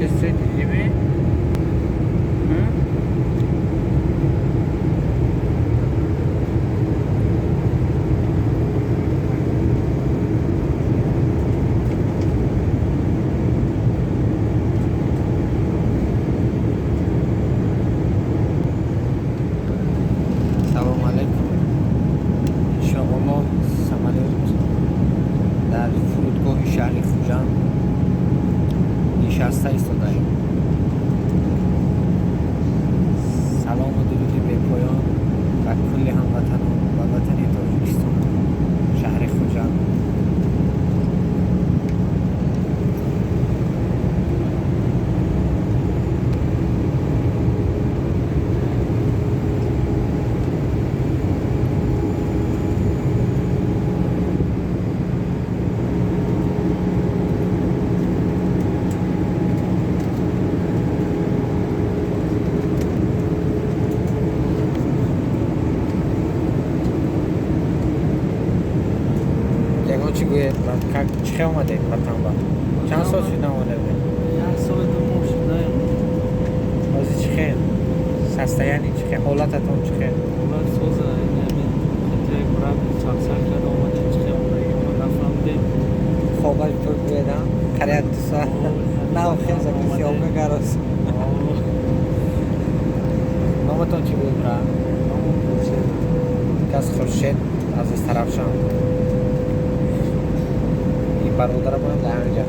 Manchester دیدیمی؟ سلام علیکم. انشاءالله سمالت در فرودگاه شهر خوجند نشسته ایستاده‌ایم. سلام و درود به پایان و کل هموطنان و وطن تاجیکستان شهر خوجند. چی گوید؟ چه آمده وطن با؟ چند سال شد نمانده بود؟ 1 سال دوم شده. بازی چی خیلی؟ سسته یعنی چی خیلی؟ حالتتون چی خیلی؟ حالت سوزه یعنی خیلی برای چاکسک کرده آمده چی خیلی آمده ما نفهمده. خوابش تو گویدم؟ قریت دوستا؟ نه خیلی کسی آمده گراز. نامتون چی بود برای؟ نامون خورشید. کس خورشید از این طرف شام. این برادر باید در اینجا.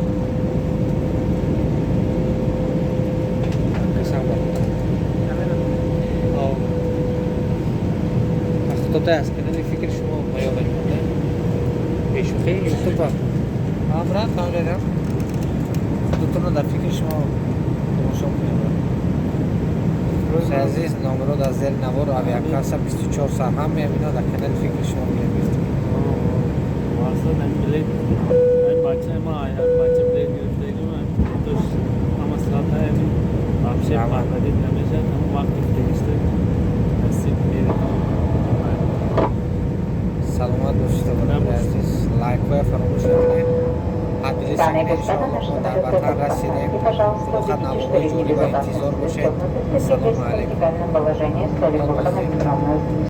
کسان بود. خود است که نمی فکر شما مایا بجمونده ایشو خیلی یوتیوب برای فهمیدم دوتون رو در فکر شما تماشا کنیم. روز عزیز نامرود از زیر نوار و اویاکاسا 24 ساعت هم می‌بینه در کانال فکر شما می‌بینید. واسه نمی‌بینید. بچه ما آیا بچه بلد گرفته ایم توش هم اصلاح هایی آبشه پاردید نمیشه هم وقتی فرسته نصیب میره. سلامت باشید برادر عزیز. لایک و فراموش نکنید. آدرس انشاءالله در وطن رسیدیم. فقط نوارهای جوری و انتظار باشید. سلام علیکم.